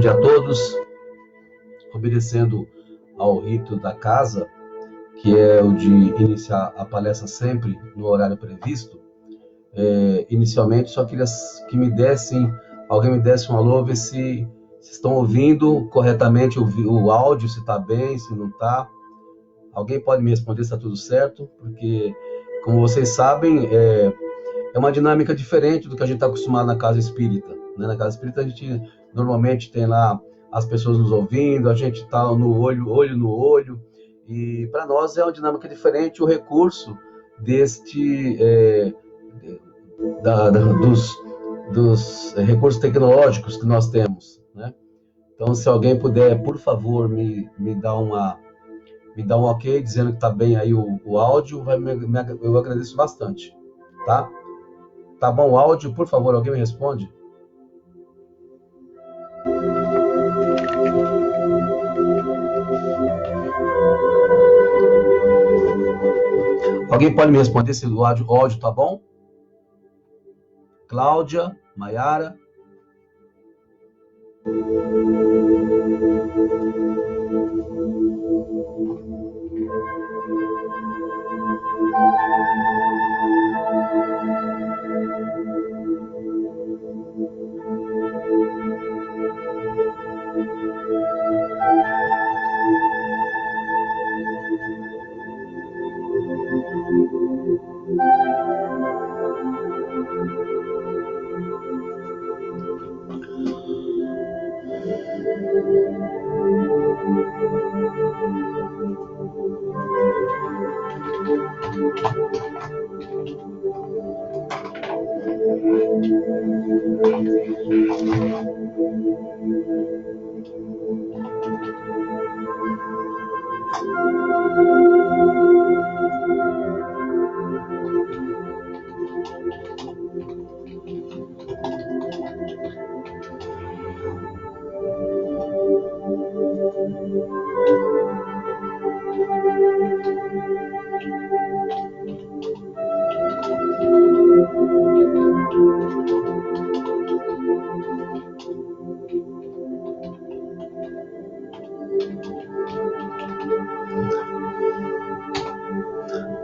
dia a todos. Obedecendo ao rito da casa, que é o de iniciar a palestra sempre no horário previsto, inicialmente só queria que alguém me desse um alô, ver se estão ouvindo corretamente o áudio, se está bem, se não está. Alguém pode me responder se está tudo certo? Porque, como vocês sabem, é uma dinâmica diferente do que a gente está acostumado na casa espírita, né? Na casa espírita a gente normalmente tem lá as pessoas nos ouvindo, a gente está no olho no olho, e para nós é uma dinâmica diferente o recurso dos recursos tecnológicos que nós temos, né? Então, se alguém puder, por favor, me dar um ok, dizendo que está bem aí o áudio, eu agradeço bastante, tá? Tá bom o áudio? Por favor, alguém me responde? Alguém pode me responder se o áudio tá bom? Cláudia, Maiara.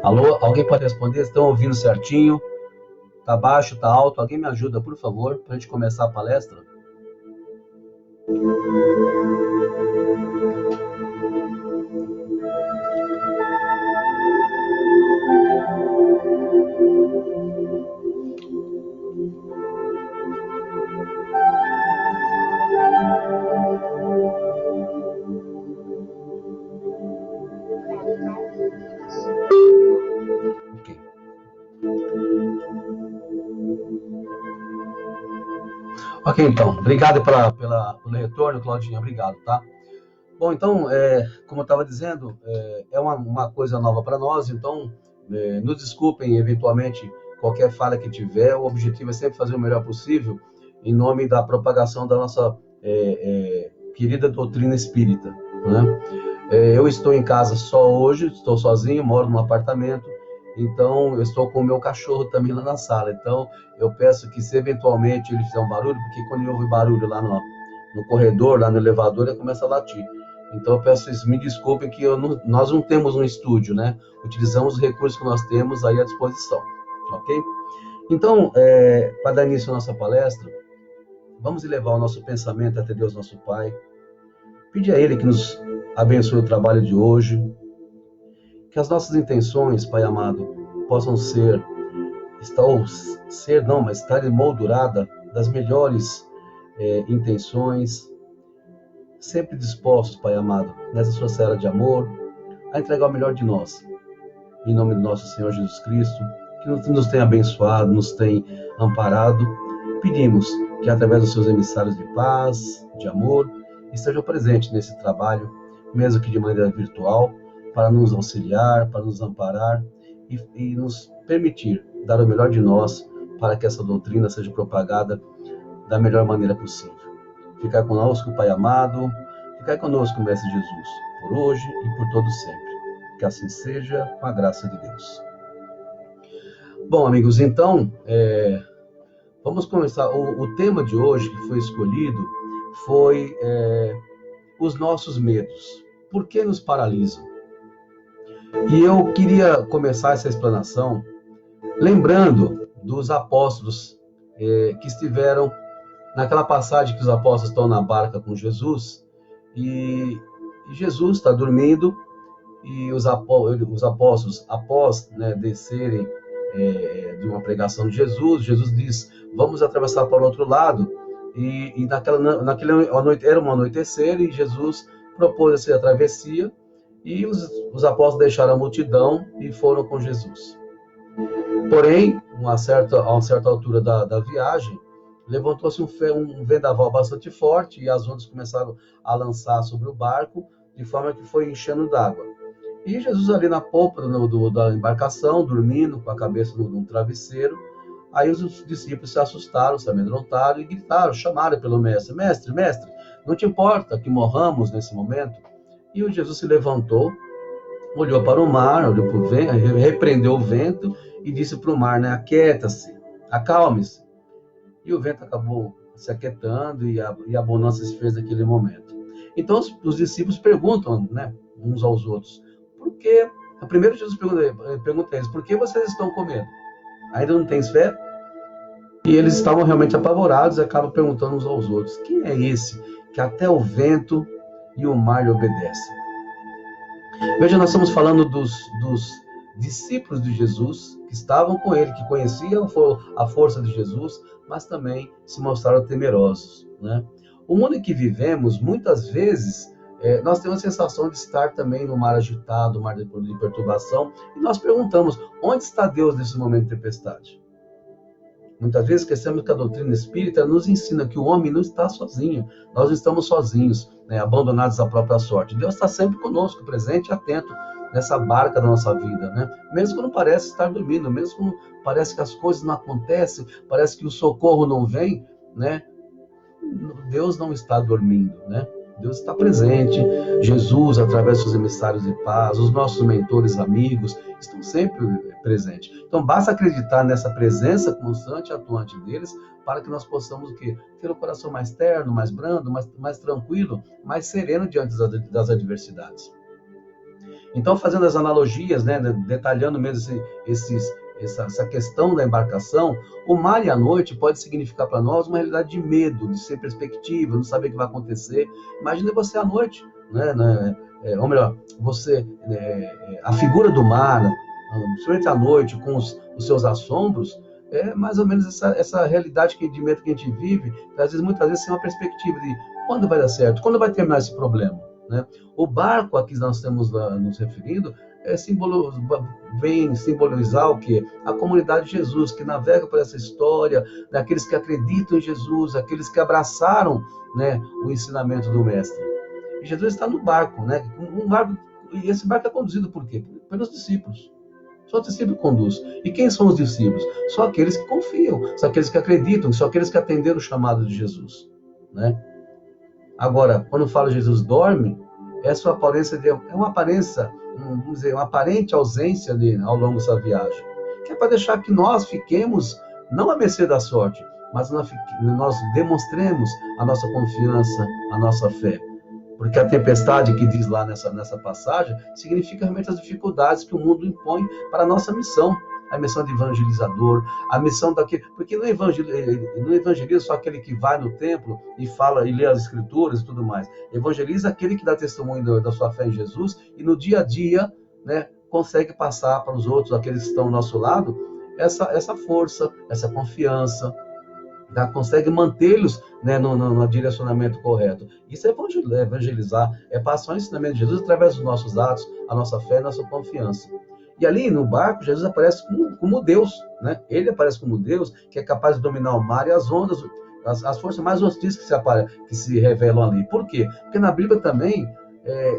Alô, alguém pode responder? Estão ouvindo certinho? Tá baixo, tá alto? Alguém me ajuda, por favor, para a gente começar a palestra? Ok, então, obrigado pelo retorno, Claudinha, obrigado, tá? Bom, então, como eu estava dizendo, é uma coisa nova para nós, então, nos desculpem, eventualmente, qualquer falha que tiver, o objetivo é sempre fazer o melhor possível em nome da propagação da nossa querida doutrina espírita, né? Eu estou em casa só hoje, estou sozinho, moro num apartamento, então eu estou com o meu cachorro também lá na sala. Então eu peço que, se eventualmente ele fizer um barulho, porque quando ele ouve barulho lá no corredor, lá no elevador, ele começa a latir. Então eu peço, me desculpem que nós não temos um estúdio, né? Utilizamos os recursos que nós temos aí à disposição, ok? Então, para dar início à nossa palestra, vamos elevar o nosso pensamento até Deus nosso Pai, pedir a Ele que nos abençoe o trabalho de hoje, que as nossas intenções, Pai amado, possam estar emoldurada das melhores intenções, sempre dispostos, Pai amado, nessa sua seara de amor, a entregar o melhor de nós. Em nome do nosso Senhor Jesus Cristo, que nos tem abençoado, nos tem amparado, pedimos que, através dos seus emissários de paz, de amor, estejam presentes nesse trabalho, mesmo que de maneira virtual, para nos auxiliar, para nos amparar e nos permitir dar o melhor de nós para que essa doutrina seja propagada da melhor maneira possível. Ficar conosco, Pai amado, ficar conosco, Mestre Jesus, por hoje e por todo sempre. Que assim seja, com a graça de Deus. Bom, amigos, então, vamos começar. O tema de hoje que foi escolhido foi os nossos medos. Por que nos paralisam? E eu queria começar essa explanação lembrando dos apóstolos que estiveram naquela passagem que os apóstolos estão na barca com Jesus e Jesus está dormindo e os apóstolos, após descerem de uma pregação de Jesus, Jesus diz, vamos atravessar para o outro lado, e era um anoitecer, e Jesus propôs essa travessia, e os apóstolos deixaram a multidão e foram com Jesus. Porém, a uma certa altura da viagem, levantou-se um vendaval bastante forte, e as ondas começaram a lançar sobre o barco, de forma que foi enchendo d'água. E Jesus ali na polpa da embarcação, dormindo, com a cabeça num travesseiro, aí os discípulos se assustaram, se amedrontaram e gritaram, chamaram pelo mestre, mestre, mestre, não te importa que morramos nesse momento? E o Jesus se levantou, olhou para o mar, olhou para o vento, repreendeu o vento e disse para o mar, aquieta-se, acalme-se. E o vento acabou se aquietando e a bonança se fez naquele momento. Então os discípulos perguntam, uns aos outros, por que? Primeiro Jesus pergunta a eles, por que vocês estão com medo? Ainda não tens fé? E eles estavam realmente apavorados e acabam perguntando uns aos outros, quem é esse que até o vento e o mar lhe obedecem? Veja, nós estamos falando dos discípulos de Jesus, que estavam com ele, que conheciam a força de Jesus, mas também se mostraram temerosos. O mundo em que vivemos, muitas vezes, nós temos a sensação de estar também no mar agitado, no mar de perturbação, e nós perguntamos, onde está Deus nesse momento de tempestade? Muitas vezes esquecemos que a doutrina espírita nos ensina que o homem não está sozinho, nós não estamos sozinhos, abandonados à própria sorte. Deus está sempre conosco, presente e atento nessa barca da nossa vida, mesmo quando parece estar dormindo, mesmo quando parece que as coisas não acontecem, parece que o socorro não vem, Deus não está dormindo, Deus está presente. Jesus, através dos seus emissários de paz, os nossos mentores, amigos, estão sempre presentes. Então, basta acreditar nessa presença constante e atuante deles para que nós possamos ter o coração mais terno, mais brando, mais tranquilo, mais sereno diante das adversidades. Então, fazendo as analogias, detalhando mesmo essa questão da embarcação, o mar e a noite pode significar para nós uma realidade de medo, de sem perspectiva, não saber o que vai acontecer. Imagine você à noite, ou melhor, a figura do mar, principalmente à noite, com os seus assombros, é mais ou menos essa realidade de medo que a gente vive, que muitas vezes sem uma perspectiva de quando vai dar certo, quando vai terminar esse problema. O barco a que nós estamos nos referindo vem simbolizar o quê? A comunidade de Jesus, que navega por essa história, daqueles que acreditam em Jesus, aqueles que abraçaram o ensinamento do Mestre. E Jesus está no barco, e esse barco é conduzido por quê? Pelos discípulos. Só o discípulo conduz. E quem são os discípulos? São aqueles que confiam, são aqueles que acreditam, são aqueles que atenderam o chamado de Jesus. Agora, quando fala Jesus dorme, essa aparência é uma aparência, vamos dizer, uma aparente ausência ao longo dessa viagem, que é para deixar que nós fiquemos, não à mercê da sorte, mas nós demonstremos a nossa confiança, a nossa fé. Porque a tempestade que diz lá nessa passagem significa realmente as dificuldades que o mundo impõe para a nossa missão. A missão de evangelizador, a missão daquele... Porque não evangeliza só aquele que vai no templo e fala e lê as escrituras e tudo mais. Evangeliza aquele que dá testemunho da sua fé em Jesus e no dia a dia, consegue passar para os outros, aqueles que estão ao nosso lado, essa força, essa confiança, consegue mantê-los no direcionamento correto. Isso é evangelizar, é passar o ensinamento de Jesus através dos nossos atos, a nossa fé e a nossa confiança. E ali no barco, Jesus aparece como Deus, Ele aparece como Deus, que é capaz de dominar o mar e as ondas, as forças mais hostis que se revelam ali. Por quê? Porque na Bíblia também,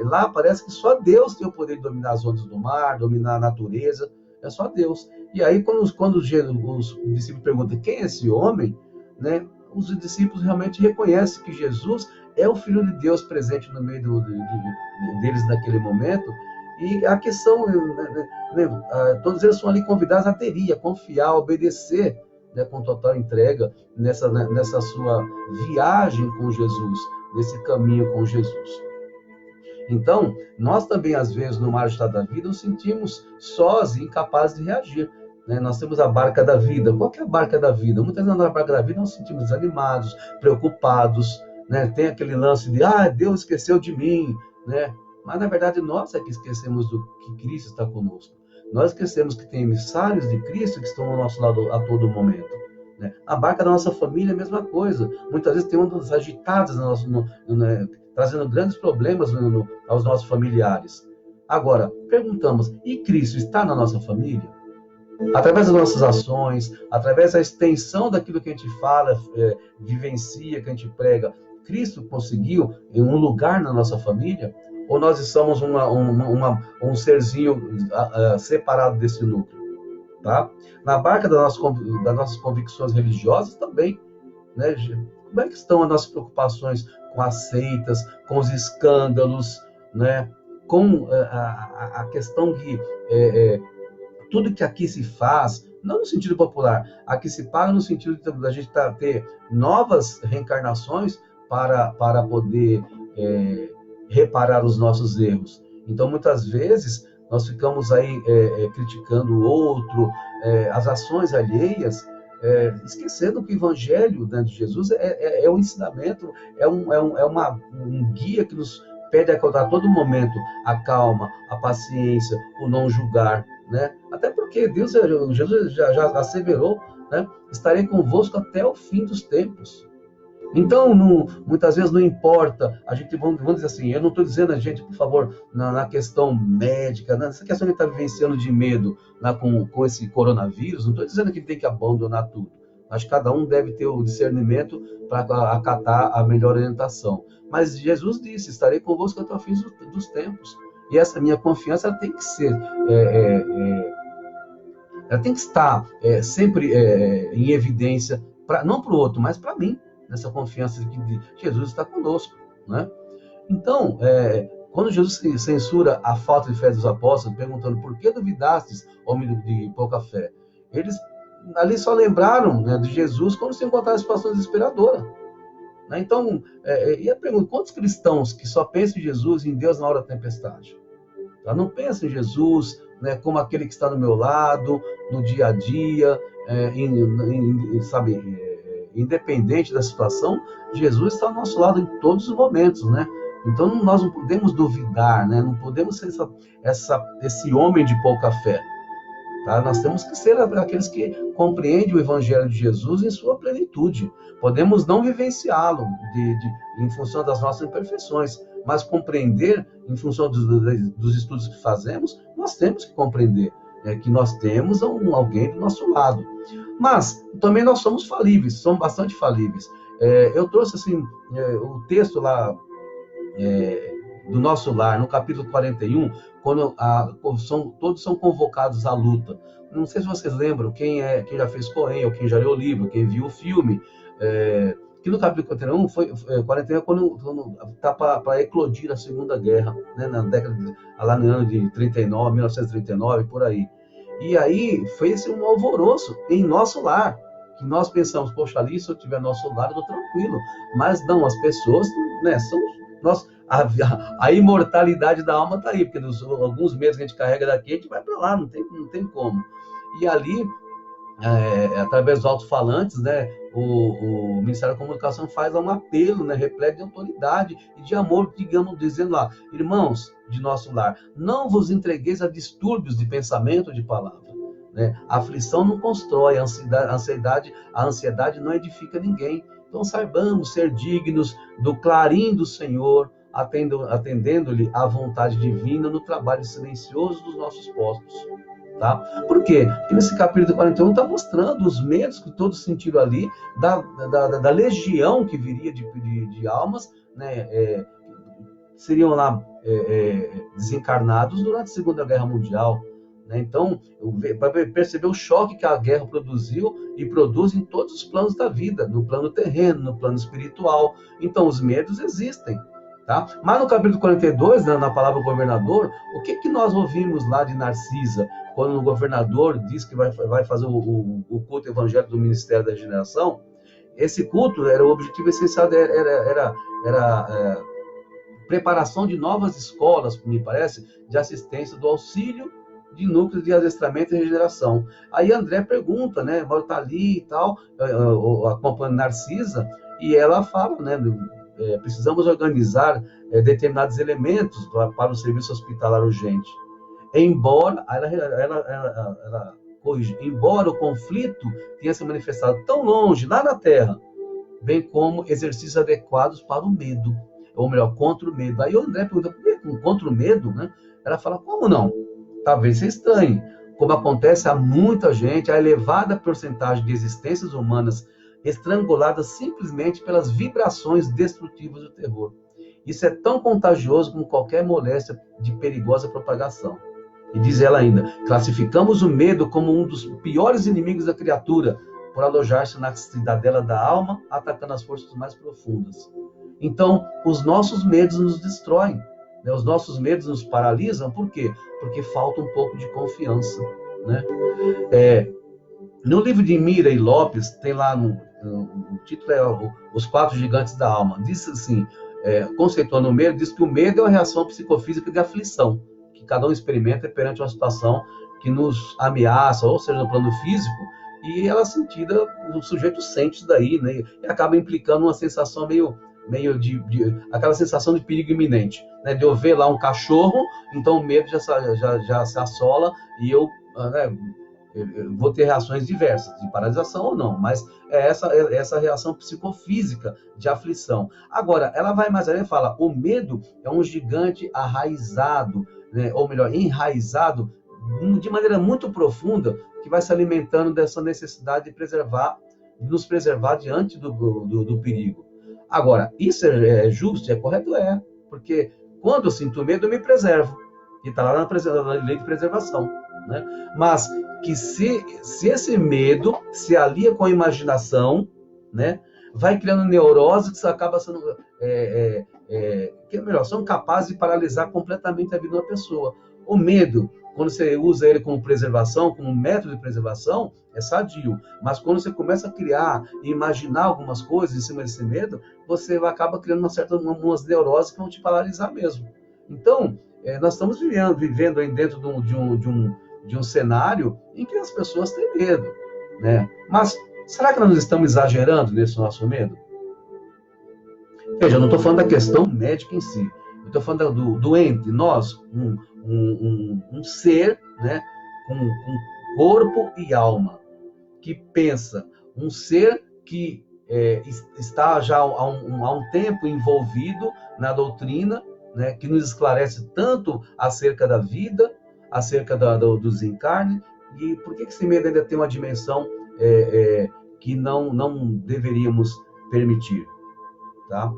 lá parece que só Deus tem o poder de dominar as ondas do mar, dominar a natureza, é só Deus. E aí, quando os discípulos perguntam quem é esse homem, os discípulos realmente reconhecem que Jesus é o Filho de Deus presente no meio deles naquele momento. E a questão, todos eles são ali convidados a aderir, a confiar, a obedecer, né, com total entrega nessa sua viagem com Jesus, nesse caminho com Jesus. Então, nós também, às vezes, no mar agitado da vida, nos sentimos sós e incapazes de reagir. Né? Nós temos a barca da vida. Qual que é a barca da vida? Muitas vezes na barca da vida nós nos sentimos desanimados, preocupados, né? Tem aquele lance de, Deus esqueceu de mim, né? Mas, na verdade, nós é que esquecemos do que Cristo está conosco. Nós esquecemos que tem emissários de Cristo que estão ao nosso lado a todo momento. Né? A barca da nossa família é a mesma coisa. Muitas vezes tem ondas agitadas trazendo grandes problemas aos nossos familiares. Agora, perguntamos, e Cristo está na nossa família? Através das nossas ações, através da extensão daquilo que a gente fala, vivencia, que a gente prega, Cristo conseguiu um lugar na nossa família? Ou nós somos um serzinho separado desse núcleo? Tá? Na barca das nossas convicções religiosas também, né? Como é que estão as nossas preocupações com as seitas, com os escândalos, né? Com a questão que tudo que aqui se faz, não no sentido popular, aqui se paga no sentido da gente ter novas reencarnações para poder reparar os nossos erros. Então, muitas vezes, nós ficamos aí criticando o outro, as ações alheias, esquecendo que o Evangelho, né, de Jesus é um ensinamento, é um guia que nos pede a todo momento a calma, a paciência, o não julgar, né? Até porque Jesus já asseverou, né? Estarei convosco até o fim dos tempos. Então, muitas vezes não importa, a gente, vamos dizer assim, eu não estou dizendo a gente, por favor, na questão médica, nessa questão que está vivenciando de medo com esse coronavírus, não estou dizendo que tem que abandonar tudo. Acho que cada um deve ter o discernimento para acatar a melhor orientação. Mas Jesus disse, estarei convosco até o fim dos tempos. E essa minha confiança ela tem que ser, ela tem que estar sempre em evidência, não para o outro, mas para mim. Nessa confiança de que Jesus está conosco, né? Então, quando Jesus censura a falta de fé dos apóstolos, perguntando por que duvidastes, homem de pouca fé, eles ali só lembraram, né, de Jesus quando se encontraram em situação desesperadora. Né? Então, e a pergunta, quantos cristãos que só pensam em Jesus e em Deus na hora da tempestade? Tá? Não pensam em Jesus, né, como aquele que está do meu lado, no dia a dia, sabe... Independente da situação, Jesus está ao nosso lado em todos os momentos, né? Então, nós não podemos duvidar, né? Não podemos ser esse homem de pouca fé. Tá? Nós temos que ser aqueles que compreendem o Evangelho de Jesus em sua plenitude. Podemos não vivenciá-lo em função das nossas imperfeições, mas compreender em função dos estudos que fazemos, nós temos que compreender que nós temos alguém do nosso lado. Mas também nós somos falíveis, somos bastante falíveis. Eu trouxe assim, o texto lá do nosso lar, no capítulo 41, quando todos são convocados à luta. Não sei se vocês lembram, quem já fez Cohen, ou quem já leu o livro, quem viu o filme, que no capítulo 41 é quando está para eclodir a Segunda Guerra, né, na década lá no ano de 1939, por aí. E aí fez um alvoroço em nosso lar, que nós pensamos, poxa, ali se eu tiver nosso lar, eu estou tranquilo. Mas não, as pessoas, né, a imortalidade da alma está aí, porque alguns meses que a gente carrega daqui, a gente vai para lá, não tem como. E ali, através dos alto-falantes, né, o Ministério da Comunicação faz um apelo, né, repleto de autoridade e de amor, dizendo lá, irmãos de nosso lar, não vos entregueis a distúrbios de pensamento ou de palavra. Né? A aflição não constrói, a ansiedade não edifica ninguém. Então saibamos ser dignos do clarim do Senhor, atendendo-lhe à vontade divina no trabalho silencioso dos nossos postos. Tá? Por quê? Porque nesse capítulo 41 está mostrando os medos que todos sentiram ali, da legião que viria de almas, né, seriam lá desencarnados durante a Segunda Guerra Mundial. Né? Então, para perceber o choque que a guerra produziu e produz em todos os planos da vida, no plano terreno, no plano espiritual. Então, os medos existem. Tá? Mas no capítulo 42, né, na palavra governador, o que nós ouvimos lá de Narcisa, quando o governador diz que vai fazer o culto evangélico do Ministério da Regeneração? Esse culto, o objetivo essencial era preparação de novas escolas, me parece, de assistência do auxílio de núcleos de adestramento e regeneração. Aí André pergunta, né, Mauro está ali e tal, acompanhando Narcisa, e ela fala, né, precisamos organizar determinados elementos para o serviço hospitalar urgente. Embora, ela corrige, embora o conflito tenha se manifestado tão longe, lá na Terra, bem como exercícios adequados para o medo, ou melhor, contra o medo. Aí o André pergunta, por que contra o medo? Né? Ela fala, como não? Talvez você estranhe. Como acontece a muita gente, a elevada porcentagem de existências humanas estranguladas simplesmente pelas vibrações destrutivas do terror. Isso é tão contagioso como qualquer moléstia de perigosa propagação. E diz ela ainda, classificamos o medo como um dos piores inimigos da criatura, por alojar-se na cidadela da alma, atacando as forças mais profundas. Então, os nossos medos nos destroem, né? Os nossos medos nos paralisam, por quê? Porque falta um pouco de confiança, né? No livro de Mira e Lopes, tem lá o título é Os Quatro Gigantes da Alma. Diz assim, conceituando o medo, diz que o medo é uma reação psicofísica de aflição, que cada um experimenta perante uma situação que nos ameaça, ou seja, no plano físico, e ela sentida, o sujeito sente isso daí, né, e acaba implicando uma sensação meio aquela sensação de perigo iminente, né, de eu ver lá um cachorro, então o medo já se assola e eu vou ter reações diversas, de paralisação ou não, mas é essa reação psicofísica de aflição. Agora, ela vai mais além e fala, o medo é um gigante arraizado, né, ou melhor, enraizado de maneira muito profunda, que vai se alimentando dessa necessidade de nos preservar diante do perigo. Agora, isso é justo, é correto? É, porque quando eu sinto medo, eu me preservo, e está lá na lei de preservação, né? Mas que se esse medo se alia com a imaginação, né, vai criando neurose que acaba sendo que é melhor, são capazes de paralisar completamente a vida de uma pessoa. O medo, quando você usa ele como preservação, como método de preservação, é sadio. Mas quando você começa a criar e imaginar algumas coisas em cima desse medo, você acaba criando umas neuroses que vão te paralisar mesmo. Então, nós estamos vivendo aí dentro de um cenário em que as pessoas têm medo, né? Mas será que nós estamos exagerando nesse nosso medo? Veja, eu não estou falando da questão médica em si. Eu estou falando do doente, nós, um ser, né, com corpo e alma, que pensa, um ser que está já há um tempo envolvido na doutrina, né, que nos esclarece tanto acerca da vida, acerca do desencarne, e por que esse medo ainda tem uma dimensão que não deveríamos permitir, tá?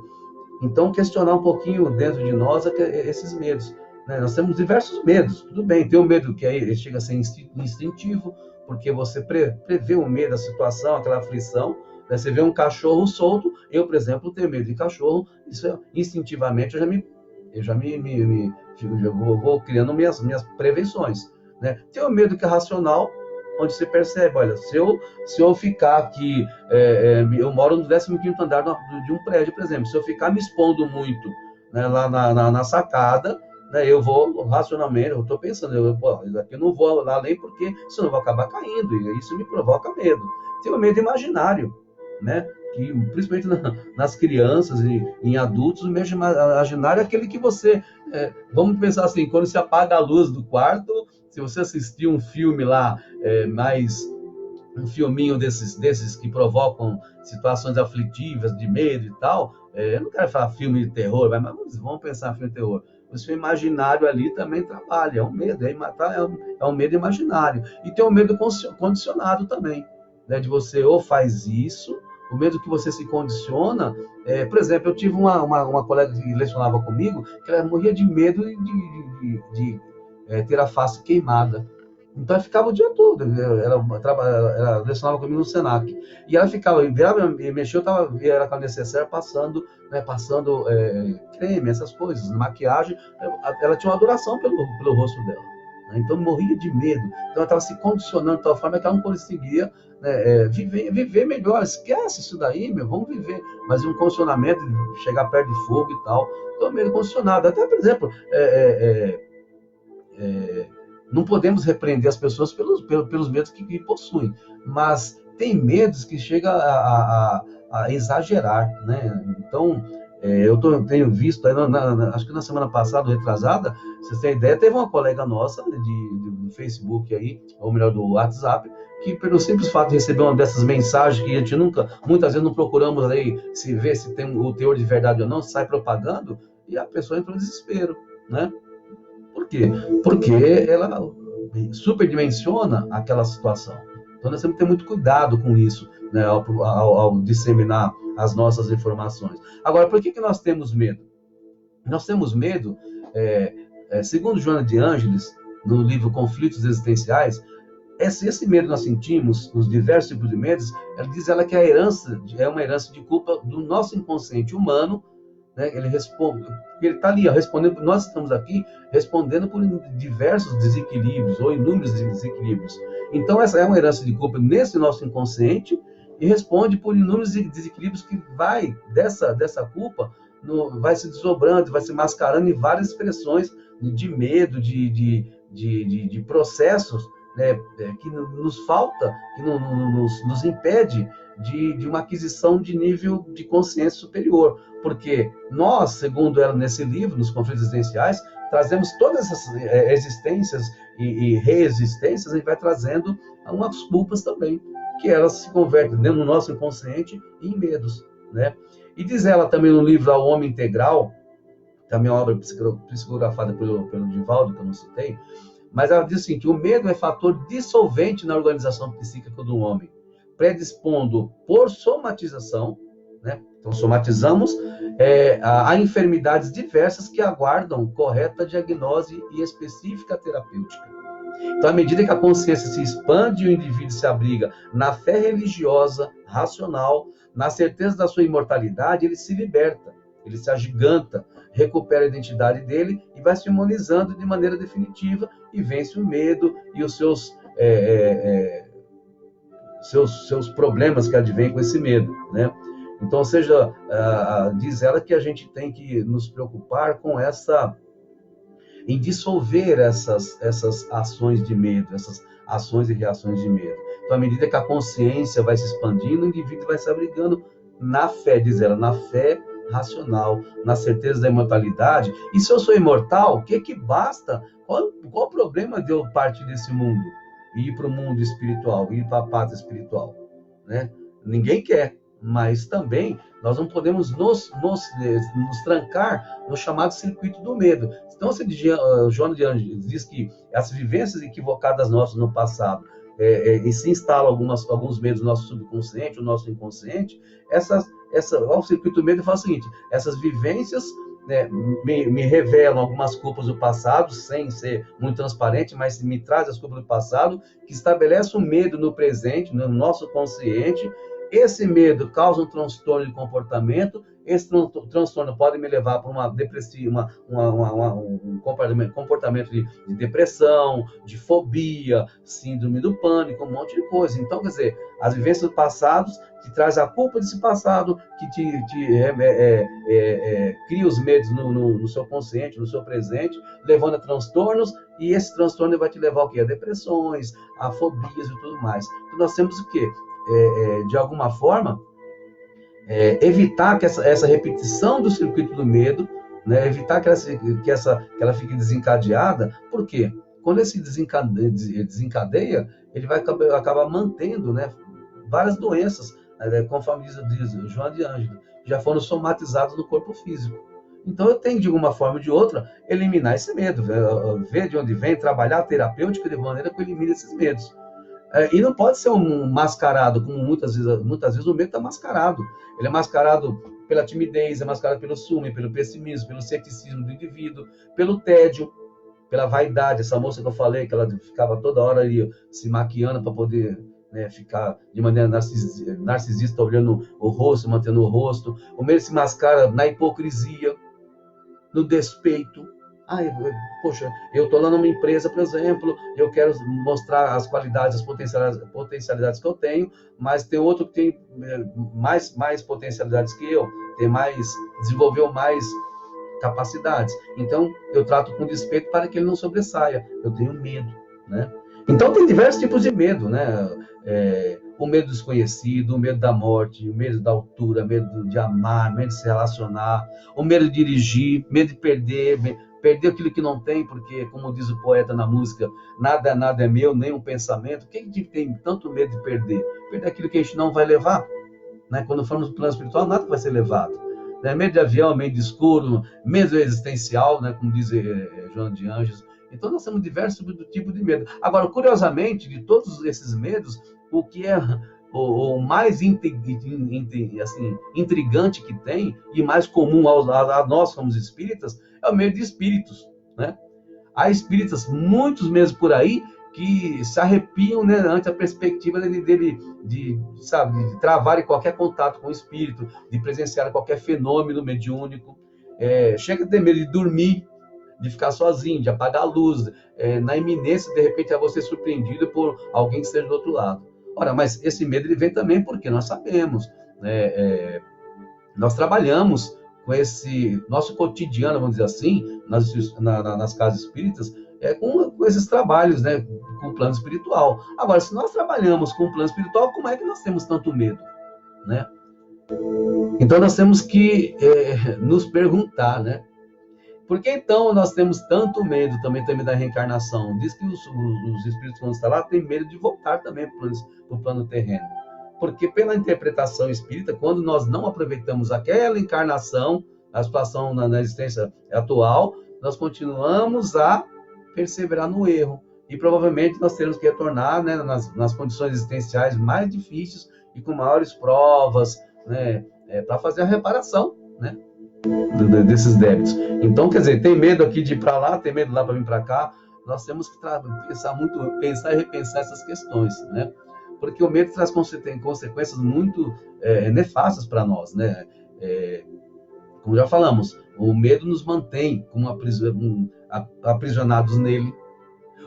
Então, questionar um pouquinho dentro de nós esses medos, né? Nós temos diversos medos, tudo bem, tem o medo que aí chega a ser instintivo, porque você prevê o medo da situação, aquela aflição, né? Você vê um cachorro solto, eu, por exemplo, tenho medo de cachorro, isso instintivamente eu vou criando minhas prevenções, né? Tem o medo que é racional, onde você percebe, olha, se eu ficar aqui, eu moro no 15º andar de um prédio, por exemplo, se eu ficar me expondo muito, né, lá na sacada, né, eu vou racionalmente, eu estou pensando, aqui eu não vou lá além porque senão eu vou acabar caindo, e isso me provoca medo. Tem o medo imaginário, né? Que principalmente nas crianças e em adultos, o medo imaginário é aquele que você, vamos pensar assim, quando se apaga a luz do quarto, se você assistir um filme lá, mais um filminho desses que provocam situações aflitivas, de medo e tal, eu não quero falar filme de terror, mas vamos pensar em filme de terror. O seu imaginário ali também trabalha, é um medo, é um medo imaginário. E tem um medo condicionado também, né, de você ou faz isso, o medo que você se condiciona. Por exemplo, eu tive uma colega que lecionava comigo, que ela morria de medo de ter a face queimada. Então ela ficava o dia todo, ela lecionava comigo no Senac. E ela ficava, virava e mexia, eu tava, via ela com a necessaire passando, né, passando creme, essas coisas, maquiagem. Ela tinha uma adoração pelo rosto dela. Né? Então morria de medo. Então ela estava se condicionando de tal forma que ela não conseguia, né, viver melhor. Esquece isso daí, meu, vamos viver. Mas um condicionamento, chegar perto de fogo e tal. Então meio condicionado. Até, por exemplo, não podemos repreender as pessoas pelos medos que possuem, mas tem medos que chegam a exagerar, né? Então, tenho visto, acho que na semana passada, retrasada, vocês têm ideia, teve uma colega nossa do Facebook aí, ou melhor, do WhatsApp, que pelo simples fato de receber uma dessas mensagens que a gente muitas vezes não procuramos aí se ver se tem o teor de verdade ou não, sai propagando, e a pessoa entra no desespero, né? Por quê? Porque ela superdimensiona aquela situação. Então nós temos que ter muito cuidado com isso, né, ao disseminar as nossas informações. Agora, por que nós temos medo? Nós temos medo, segundo Joana de Ângeles, no livro Conflitos Existenciais, esse medo que nós sentimos, os diversos tipos de medos, ela diz que é uma herança de culpa do nosso inconsciente humano, né? Ele responde, ele está ali, ó, respondendo. Nós estamos aqui respondendo por diversos desequilíbrios ou inúmeros desequilíbrios. Então essa é uma herança de culpa nesse nosso inconsciente e responde por inúmeros desequilíbrios que vai dessa culpa vai se desdobrando, vai se mascarando em várias expressões de medo, de processos, né, que nos falta, que nos impede de uma aquisição de nível de consciência superior. Porque nós, segundo ela nesse livro, nos conflitos existenciais, trazemos todas essas existências e reexistências, e vai trazendo umas culpas também, que elas se convertem dentro do nosso inconsciente em medos, né? E diz ela também no livro O Homem Integral, também uma obra psicografada pelo Divaldo, que eu não citei, mas ela diz assim, que o medo é fator dissolvente na organização psíquica do homem, predispondo por somatização, né? Então somatizamos a enfermidades diversas que aguardam correta diagnose e específica terapêutica. Então, à medida que a consciência se expande e o indivíduo se abriga na fé religiosa, racional, na certeza da sua imortalidade, ele se liberta, ele se agiganta, recupera a identidade dele e vai se imunizando de maneira definitiva e vence o medo e os seus problemas que advêm com esse medo, né? Então, ou seja, diz ela que a gente tem que nos preocupar com em dissolver essas ações de medo, essas ações e reações de medo. Então, à medida que a consciência vai se expandindo, o indivíduo vai se abrigando na fé, diz ela, na fé racional, na certeza da imortalidade. E se eu sou imortal, o que basta? Qual o problema de eu partir desse mundo e ir para o mundo espiritual, ir para a pátria espiritual, né? Ninguém quer, mas também nós não podemos nos trancar no chamado circuito do medo. Então, Joana de Ângeles diz que as vivências equivocadas nossas no passado e se instalam alguns medos no nosso subconsciente, no nosso inconsciente, o circuito do medo fala o seguinte, essas vivências, né, me revelam algumas culpas do passado, sem ser muito transparente, mas me traz as culpas do passado, que estabelece um medo no presente, no nosso consciente. Esse medo causa um transtorno de comportamento. Esse transtorno pode me levar para um comportamento de depressão, de fobia, síndrome do pânico, um monte de coisa. Então, quer dizer, as vivências do passado te traz a culpa desse passado, que cria os medos no seu consciente, no seu presente, levando a transtornos, e esse transtorno vai te levar ao quê? A depressões, a fobias e tudo mais. Então, nós temos o quê? De alguma forma, evitar que essa repetição do circuito do medo, né, evitar que ela fique desencadeada. Por quê? Quando ele se desencadeia, ele vai acabar mantendo, né, várias doenças, conforme diz Joana de Ângeles, já foram somatizadas no corpo físico. Então eu tenho, de alguma forma ou de outra, eliminar esse medo, ver de onde vem, trabalhar a terapêutica de maneira que eu elimine esses medos. E não pode ser um mascarado, como muitas vezes o medo está mascarado. Ele é mascarado pela timidez, é mascarado pelo ciúme, pelo pessimismo, pelo ceticismo do indivíduo, pelo tédio, pela vaidade. Essa moça que eu falei, que ela ficava toda hora ali se maquiando para poder, né, ficar de maneira narcisista, olhando o rosto, mantendo o rosto. O medo se mascara na hipocrisia, no despeito. Poxa, eu estou lá numa empresa, por exemplo, eu quero mostrar as qualidades, as potencialidades que eu tenho, mas tem outro que tem mais potencialidades que eu, desenvolveu mais capacidades. Então, eu trato com despeito para que ele não sobressaia. Eu tenho medo, né? Então, tem diversos tipos de medo, né? O medo desconhecido, o medo da morte, o medo da altura, o medo de amar, medo de se relacionar, o medo de dirigir, medo de perder aquilo que não tem, porque, como diz o poeta na música, nada é meu, nem um pensamento. Quem tem tanto medo de perder? Perder aquilo que a gente não vai levar, né? Quando formos no plano espiritual, nada vai ser levado. Né? Medo de avião, medo de escuro, medo existencial, né? Como diz Joana de Anjos. Então, nós temos diversos tipos de medo. Agora, curiosamente, de todos esses medos, o que é o mais intrigante que tem, e mais comum a nós, como espíritas, é o medo de espíritos, né? Há espíritas, muitos mesmo por aí, que se arrepiam, né, ante a perspectiva de travar qualquer contato com o espírito, de presenciar qualquer fenômeno mediúnico. Chega a ter medo de dormir, de ficar sozinho, de apagar a luz, na iminência, de repente, é você surpreendido por alguém que esteja do outro lado. Ora, mas esse medo ele vem também porque nós sabemos, nós trabalhamos com esse nosso cotidiano, vamos dizer assim, nas casas espíritas, com esses trabalhos, né, com o plano espiritual. Agora, se nós trabalhamos com o plano espiritual, como é que nós temos tanto medo, né? Então, nós temos que nos perguntar, né? Por que então nós temos tanto medo também da reencarnação? Diz que os espíritos, quando estão lá, têm medo de voltar também para o plano terreno. Porque, pela interpretação espírita, quando nós não aproveitamos aquela encarnação, a situação na existência atual, nós continuamos a perseverar no erro. E provavelmente nós teremos que retornar, né, nas condições existenciais mais difíceis e com maiores provas, né, para fazer a reparação, né, desses débitos. Então, quer dizer, tem medo aqui de ir para lá, tem medo lá para vir para cá. Nós temos que pensar e repensar essas questões, né? Porque o medo traz consequências muito nefastas para nós, né? Como já falamos, o medo nos mantém aprisionados nele.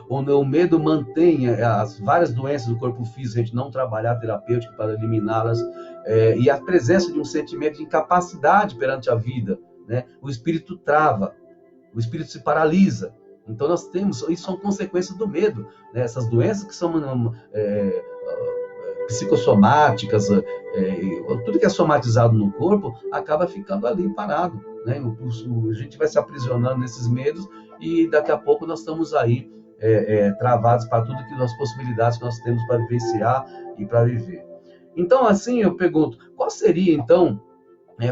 O medo mantém as várias doenças do corpo físico, se a gente não trabalhar a terapêutica para eliminá-las, e a presença de um sentimento de incapacidade perante a vida, né? O espírito trava, o espírito se paralisa. Então nós temos, isso são consequências do medo, né? Essas doenças que são psicossomáticas, tudo que é somatizado no corpo acaba ficando ali parado, né? A gente vai se aprisionando nesses medos e daqui a pouco nós estamos aí travados para tudo que as possibilidades que nós temos para vivenciar e para viver. Então, assim, eu pergunto, qual seria, então,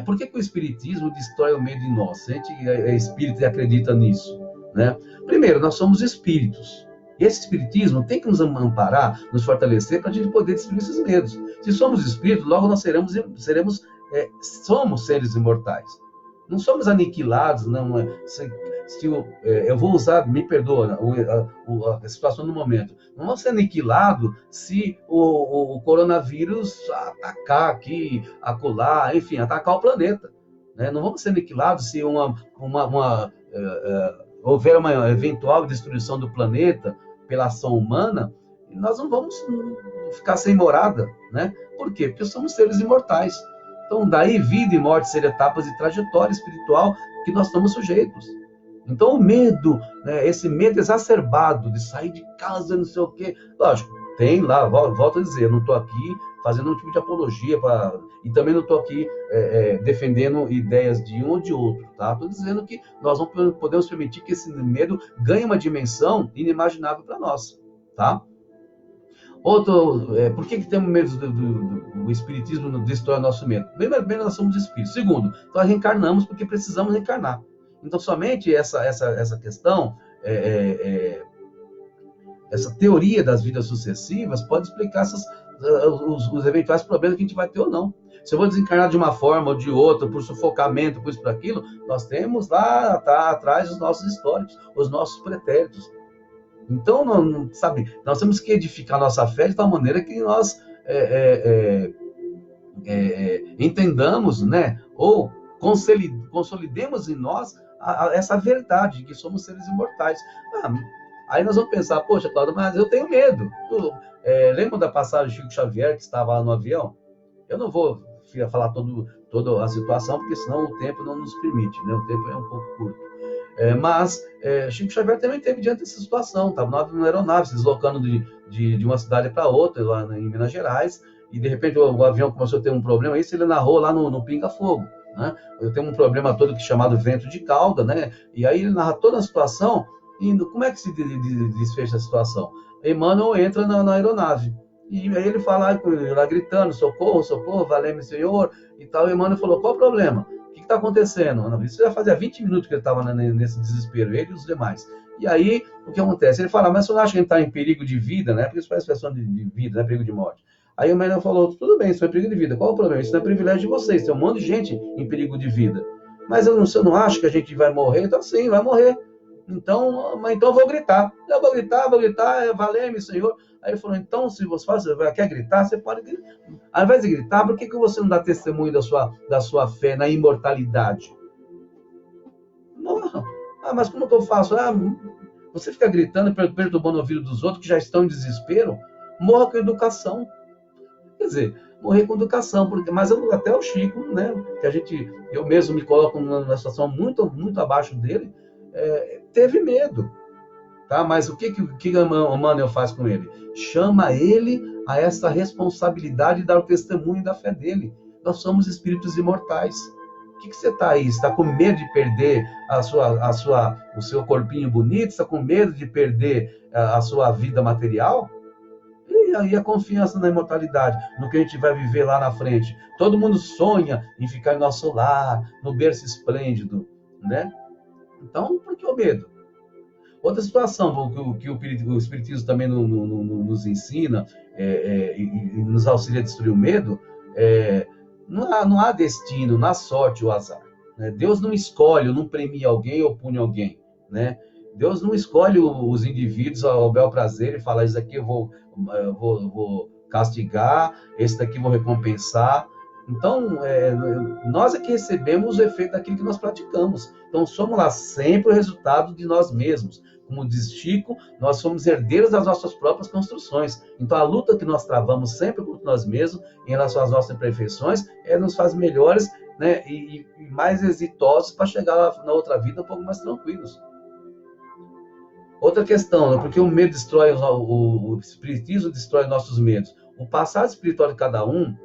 por que o Espiritismo destrói o medo em nós? Se a gente é espírita e acredita nisso, né? Primeiro, nós somos espíritos. E esse Espiritismo tem que nos amparar, nos fortalecer, para a gente poder destruir esses medos. Se somos espíritos, logo nós somos seres imortais. Não somos aniquilados, não. Eu vou usar, me perdoa, a situação do momento. Não vamos ser aniquilados se o coronavírus atacar aqui, acolá, enfim, atacar o planeta, né? Não vamos ser aniquilados se houver uma eventual destruição do planeta pela ação humana, e nós não vamos ficar sem morada, né? Por quê? Porque somos seres imortais. Então, daí, vida e morte seriam etapas de trajetória espiritual que nós estamos sujeitos. Então, o medo, né, esse medo exacerbado de sair de casa, não sei o quê, lógico, tem lá, volto a dizer, eu não estou aqui fazendo um tipo de apologia, e também não estou aqui defendendo ideias de um ou de outro, tá? Estou dizendo que nós não podemos permitir que esse medo ganhe uma dimensão inimaginável para nós, tá? Por que temos medo do Espiritismo destrói o nosso medo? Primeiro, nós somos espíritos. Segundo, nós reencarnamos porque precisamos reencarnar. Então, somente essa questão, essa teoria das vidas sucessivas pode explicar os eventuais problemas que a gente vai ter ou não. Se eu vou desencarnar de uma forma ou de outra, por sufocamento, por isso, por aquilo, nós temos lá atrás os nossos históricos, os nossos pretéritos. Então, sabe, nós temos que edificar nossa fé de tal maneira que nós entendamos, né, ou consolidemos em nós essa verdade de que somos seres imortais. Aí nós vamos pensar, poxa, Cláudio, mas eu tenho medo. Lembra da passagem de Chico Xavier, que estava lá no avião? Eu não vou falar toda a situação, porque senão o tempo não nos permite, né? O tempo é um pouco curto. Mas Chico Xavier também teve diante dessa situação, estava numa aeronave, se deslocando de uma cidade para outra, lá em Minas Gerais, e de repente o avião começou a ter um problema, isso ele narrou lá no Pinga Fogo, né? Eu tenho um problema todo chamado vento de cauda, né? E aí ele narra toda a situação, e como é que se desfecha a situação? Emmanuel entra na aeronave, e aí ele fala lá gritando, socorro, socorro, valeu-me Senhor, e tal. E Emmanuel falou, qual o problema? O que está acontecendo? Isso já fazia 20 minutos que ele estava nesse desespero, ele e os demais. E aí, o que acontece? Ele fala, mas você não acha que ele está em perigo de vida, né? Porque isso faz expressão de vida, não é perigo de morte. Aí o Emmanuel falou, tudo bem, isso é perigo de vida, qual o problema? Isso não é privilégio de vocês, tem um monte de gente em perigo de vida. Mas você não acha que a gente vai morrer? Então, sim, vai morrer. Então eu vou gritar. Eu vou gritar, valeu-me, Senhor. Aí ele falou, então, se você quer gritar, você pode gritar. Ao invés de gritar, por que você não dá testemunho da sua fé na imortalidade? Não. Mas como que eu faço? Você fica gritando, perturbando o ouvido dos outros que já estão em desespero? Morra com educação. Quer dizer, morrer com educação, mas até o Chico, né, eu mesmo me coloco numa situação muito, muito abaixo dele, teve medo, tá? Mas o que o Emmanuel faz com ele? Chama ele a essa responsabilidade de dar o testemunho da fé dele. Nós somos espíritos imortais. O que você está aí? Você está com medo de perder o seu corpinho bonito? Você está com medo de perder a sua vida material? E aí a confiança na imortalidade, no que a gente vai viver lá na frente. Todo mundo sonha em ficar em nosso lar, no berço esplêndido, né? Então, por que o medo? Outra situação que o Espiritismo também nos ensina e nos auxilia a destruir o medo, não há destino, não há sorte ou azar. Né? Deus não escolhe, não premia alguém ou pune alguém. Né? Deus não escolhe os indivíduos ao bel prazer e fala, isso aqui eu vou castigar, esse daqui eu vou recompensar. Então, nós é que recebemos o efeito daquilo que nós praticamos. Então, somos lá sempre o resultado de nós mesmos. Como diz Chico, nós somos herdeiros das nossas próprias construções. Então, a luta que nós travamos sempre contra nós mesmos, em relação às nossas imperfeições, nos faz melhores, né, e mais exitosos para chegar lá na outra vida um pouco mais tranquilos. Outra questão, né, porque o medo destrói, o Espiritismo destrói nossos medos. O passado espiritual de cada um,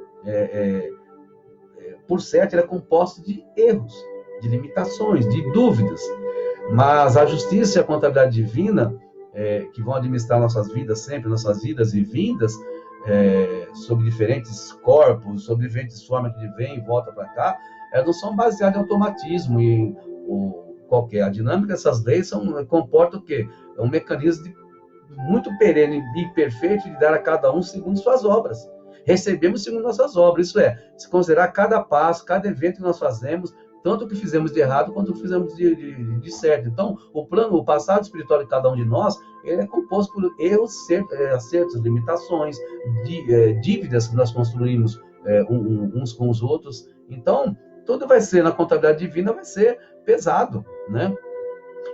por certo, ele é composto de erros, de limitações, de dúvidas. Mas a justiça e a contabilidade divina, que vão administrar nossas vidas sempre, nossas vidas e vindas, sobre diferentes corpos, sobre diferentes formas que vem e volta para cá, não são baseadas em automatismo e qualquer. A dinâmica dessas leis comporta o quê? É um mecanismo muito perene e perfeito de dar a cada um segundo suas obras. Recebemos segundo nossas obras, isso se considerar cada passo, cada evento que nós fazemos, tanto o que fizemos de errado quanto o que fizemos de certo. Então, o passado espiritual de cada um de nós, ele é composto por erros, acertos, limitações, dívidas que nós construímos uns com os outros. Então, tudo vai ser, na contabilidade divina, vai ser pesado, né?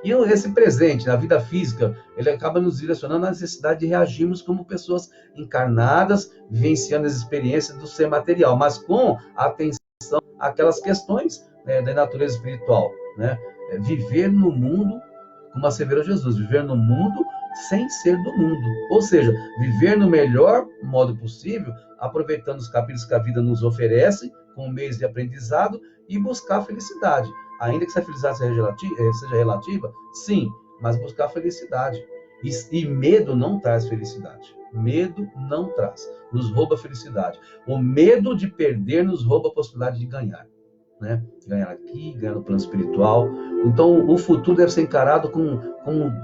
E esse presente, na vida física, ele acaba nos direcionando à necessidade de reagirmos como pessoas encarnadas, vivenciando as experiências do ser material, mas com atenção àquelas questões da natureza espiritual, né? Viver no mundo, como asseverou Jesus, viver no mundo sem ser do mundo. Ou seja, viver no melhor modo possível, aproveitando os capítulos que a vida nos oferece, como meios de aprendizado, e buscar a felicidade. Ainda que essa felicidade seja relativa, sim, mas buscar a felicidade. E medo não traz felicidade. Medo não traz. Nos rouba a felicidade. O medo de perder nos rouba a possibilidade de ganhar. Né? Ganhar aqui, ganhar no plano espiritual. Então, o futuro deve ser encarado com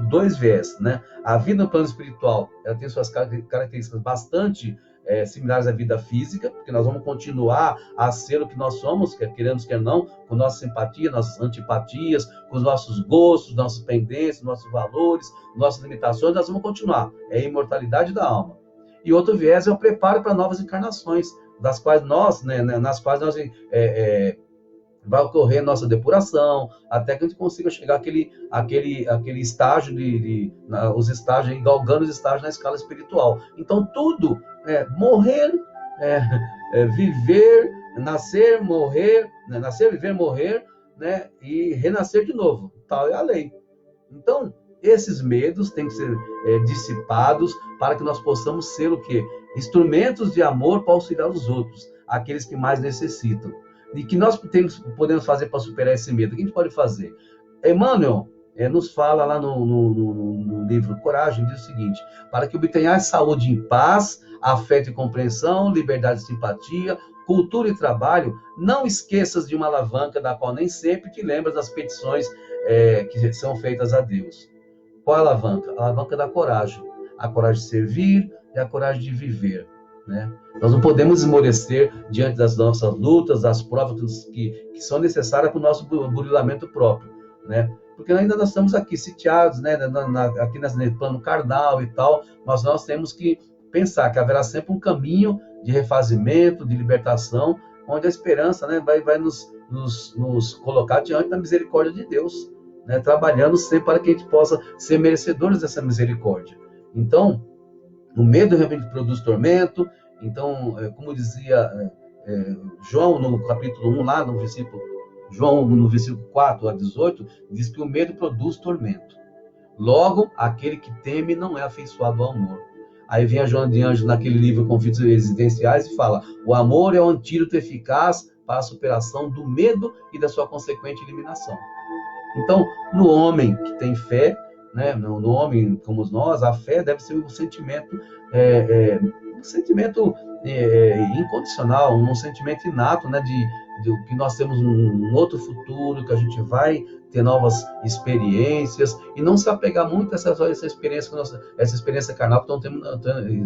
dois viés. Né? A vida no plano espiritual ela tem suas características bastante similares à vida física, porque nós vamos continuar a ser o que nós somos, quer queremos, quer não, com nossa simpatia, nossas antipatias, com os nossos gostos, nossas pendências, nossos valores, nossas limitações, nós vamos continuar. É a imortalidade da alma. E outro viés é o preparo para novas encarnações, das quais nós, nas quais nós vai ocorrer nossa depuração, até que a gente consiga chegar àquele estágio, os estágios, galgando os estágios na escala espiritual. Então, tudo morrer, viver, nascer, morrer, nascer, viver, morrer, né, e renascer de novo. Tal é a lei. Então, esses medos têm que ser dissipados para que nós possamos ser o quê? Instrumentos de amor para auxiliar os outros, aqueles que mais necessitam. E que nós podemos fazer para superar esse medo? O que a gente pode fazer? Emmanuel nos fala lá no livro Coragem, diz o seguinte: para que obtenhais saúde em paz, afeto e compreensão, liberdade e simpatia, cultura e trabalho, não esqueças de uma alavanca da qual nem sempre te lembras das petições que são feitas a Deus. Qual a alavanca? A alavanca da coragem. A coragem de servir e a coragem de viver. Né? Nós não podemos esmorecer diante das nossas lutas, das provas que são necessárias para o nosso burilamento próprio, né? Porque ainda nós estamos aqui sitiados, né? Aqui no plano carnal e tal, mas nós temos que pensar que haverá sempre um caminho de refazimento, de libertação, onde a esperança, né, vai nos colocar diante da misericórdia de Deus, né? Trabalhando sempre para que a gente possa ser merecedores dessa misericórdia. Então, o medo realmente produz tormento. Então, como dizia João no capítulo 1, lá no versículo, João no versículo 4 a 18, diz que o medo produz tormento. Logo, aquele que teme não é afeiçoado ao amor. Aí vem a Joana de Ângeles naquele livro Conflitos Existenciais e fala: o amor é o antídoto eficaz para a superação do medo e da sua consequente eliminação. Então, no homem que tem fé, né, no homem como nós, a fé deve ser um sentimento incondicional, um sentimento inato, né, de que nós temos um outro futuro, que a gente vai ter novas experiências, e não se apegar muito a essa experiência carnal que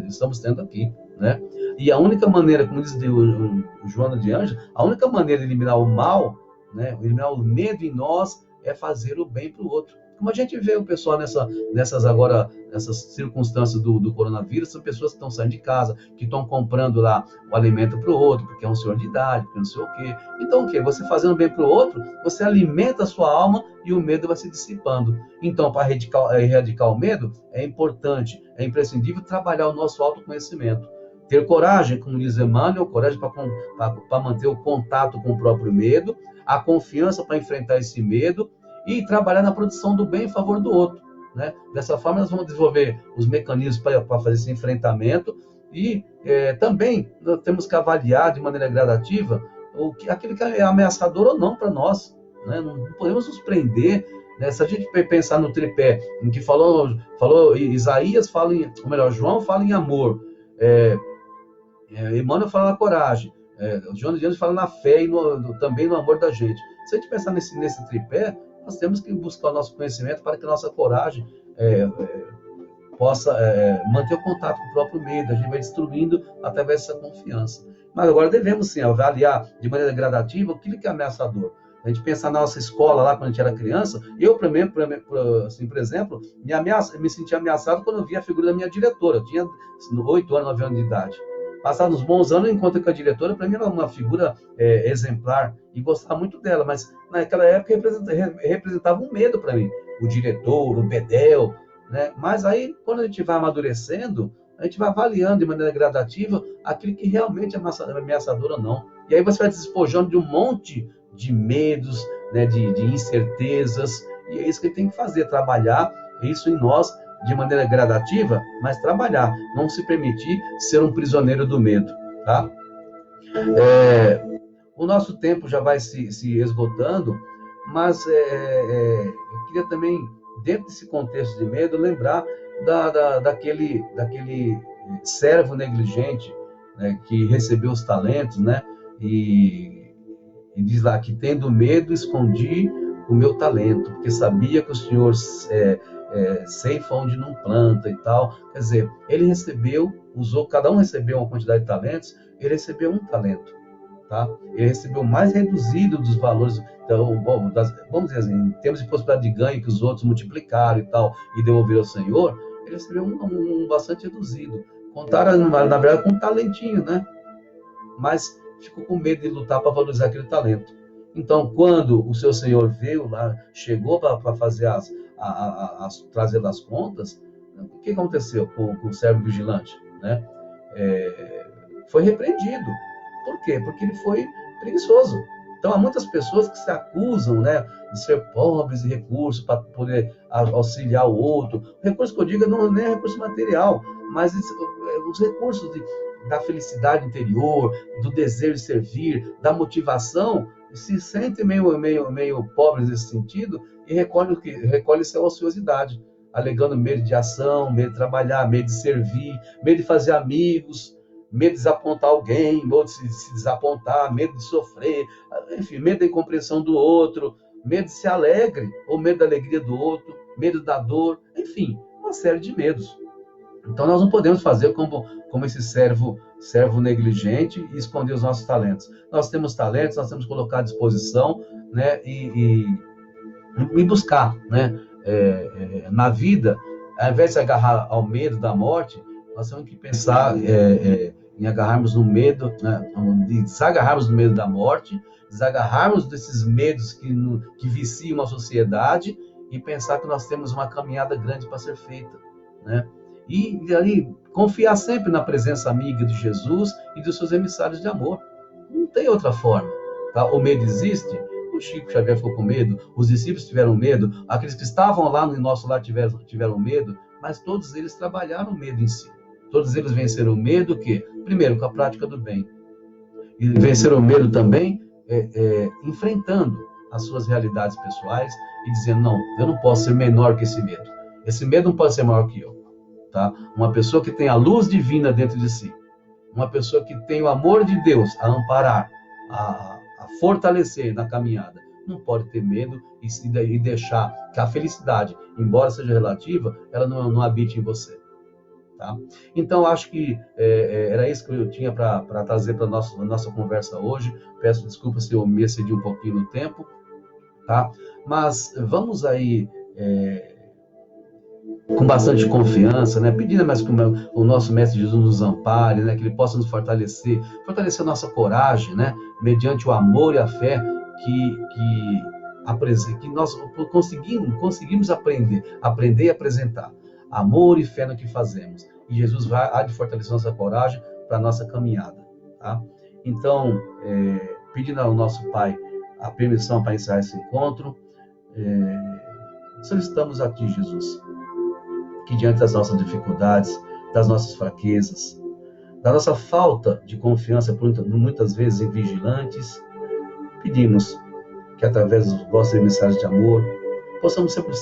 estamos tendo aqui, né? E a única maneira, como diz o Joana de Ângeles, a única maneira de eliminar o mal, né, eliminar o medo em nós, é fazer o bem para o outro. Como a gente vê o pessoal nessas circunstâncias do coronavírus, são pessoas que estão saindo de casa, que estão comprando lá o alimento para o outro, porque é um senhor de idade, porque não sei o quê. Então, o quê? Você fazendo bem para o outro, você alimenta a sua alma e o medo vai se dissipando. Então, para erradicar o medo, é importante, é imprescindível trabalhar o nosso autoconhecimento. Ter coragem, como diz Emmanuel, coragem para manter o contato com o próprio medo, a confiança para enfrentar esse medo, e trabalhar na produção do bem em favor do outro, né? Dessa forma, nós vamos desenvolver os mecanismos para fazer esse enfrentamento e também nós temos que avaliar de maneira gradativa aquele que é ameaçador ou não para nós, né? Não podemos nos prender, né? Se a gente pensar no tripé, em que falou Isaías, João fala em amor, Emmanuel fala na coragem, João de Deus fala na fé e também no amor da gente. Se a gente pensar nesse tripé, nós temos que buscar o nosso conhecimento para que a nossa coragem possa manter o contato com o próprio medo. A gente vai destruindo através dessa confiança. Mas agora devemos, sim, avaliar de maneira gradativa aquilo que é ameaçador. A gente pensar na nossa escola lá, quando a gente era criança, eu, por exemplo, me sentia ameaçado quando eu via a figura da minha diretora. Eu tinha 8 anos, 9 anos de idade. Passados uns bons anos, eu encontrei com a diretora, para mim era uma figura exemplar, e gostava muito dela, mas naquela época representava um medo para mim, o diretor, o bedel, né? Mas aí, quando a gente vai amadurecendo, a gente vai avaliando de maneira gradativa aquilo que realmente é ameaçador ou não. E aí você vai despojando de um monte de medos, né, de incertezas, e é isso que tem que fazer, trabalhar isso em nós, de maneira gradativa, mas trabalhar, não se permitir ser um prisioneiro do medo, tá? O nosso tempo já vai se esgotando, mas eu queria também, dentro desse contexto de medo, lembrar daquele servo negligente, né, que recebeu os talentos, né, e diz lá que, tendo medo, escondi o meu talento, porque sabia que o Senhor ceifa onde não planta e tal. Quer dizer, ele recebeu, usou, cada um recebeu uma quantidade de talentos, ele recebeu um talento, tá? Ele recebeu o mais reduzido dos valores, então, bom, vamos dizer assim, em termos de possibilidade de ganho que os outros multiplicaram e tal, e devolveram ao Senhor, ele recebeu um bastante reduzido. Contaram, na verdade, com um talentinho, né? Mas ficou com medo de lutar para valorizar aquele talento. Então, quando o seu senhor veio lá, chegou para fazer trazer as contas, o que aconteceu com o servo vigilante, né? Foi repreendido. Por quê? Porque ele foi preguiçoso. Então, há muitas pessoas que se acusam, né, de ser pobres de recursos para poder auxiliar o outro. O recurso que eu digo não é recurso material, mas os recursos da felicidade interior, do desejo de servir, da motivação, se sentem meio pobres nesse sentido e recolhe-se à ociosidade, alegando medo de ação, medo de trabalhar, medo de servir, medo de fazer amigos, medo de desapontar alguém, medo de se desapontar, medo de sofrer, enfim, medo da incompreensão do outro, medo de ser alegre, ou medo da alegria do outro, medo da dor, enfim, uma série de medos. Então nós não podemos fazer como esse servo negligente e esconder os nossos talentos. Nós temos talentos, nós temos que colocar à disposição, né, e buscar, né, na vida, ao invés de se agarrar ao medo da morte, nós temos que pensar em agarrarmos no medo, né, de desagarrarmos do medo da morte, desagarrarmos desses medos que viciam a sociedade e pensar que nós temos uma caminhada grande para ser feita, né? E ali confiar sempre na presença amiga de Jesus e dos seus emissários de amor. Não tem outra forma, tá? O medo existe. O Chico Xavier ficou com medo, os discípulos tiveram medo, aqueles que estavam lá no nosso lar tiveram medo, mas todos eles trabalharam o medo em si. Todos eles venceram o medo, que primeiro com a prática do bem, e venceram o medo também enfrentando as suas realidades pessoais e dizendo, não, eu não posso ser menor que esse medo. Esse medo não pode ser maior que eu. Tá? Uma pessoa que tem a luz divina dentro de si, uma pessoa que tem o amor de Deus a amparar, a fortalecer na caminhada, não pode ter medo e deixar que a felicidade, embora seja relativa, ela não habite em você. Tá? Então, acho que era isso que eu tinha para trazer para a nossa conversa hoje. Peço desculpas se eu me excedi um pouquinho no tempo, tá? Mas vamos aí com bastante confiança, né? Pedindo mais que o nosso Mestre Jesus nos ampare, né? Que Ele possa nos fortalecer a nossa coragem, né? Mediante o amor e a fé que nós conseguimos aprender e apresentar. Amor e fé no que fazemos. E Jesus há de fortalecer nossa coragem para a nossa caminhada, tá? Então, pedindo ao nosso Pai a permissão para encerrar esse encontro, solicitamos a Ti, Jesus, que diante das nossas dificuldades, das nossas fraquezas, da nossa falta de confiança, muitas vezes em vigilantes, pedimos que através dos vossos emissários de amor, possamos sempre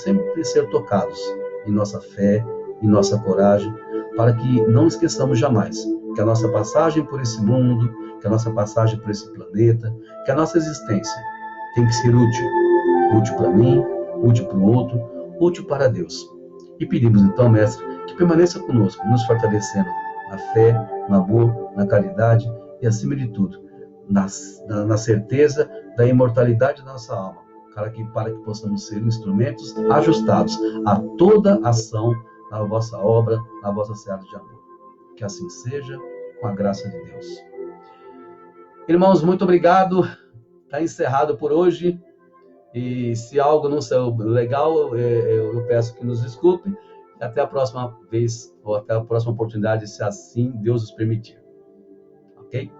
ser tocados em nossa fé, em nossa coragem, para que não esqueçamos jamais que a nossa passagem por esse mundo, que a nossa passagem por esse planeta, que a nossa existência tem que ser útil. Útil para mim, útil para o outro, útil para Deus. E pedimos então, Mestre, que permaneça conosco, nos fortalecendo na fé, no amor, na caridade e, acima de tudo, na certeza da imortalidade da nossa alma, para que possamos ser instrumentos ajustados a toda ação na vossa obra, na vossa seara de amor. Que assim seja, com a graça de Deus. Irmãos, muito obrigado. Está encerrado por hoje. E se algo não saiu legal, eu peço que nos desculpe. Até a próxima vez, ou até a próxima oportunidade, se assim Deus os permitir. Ok?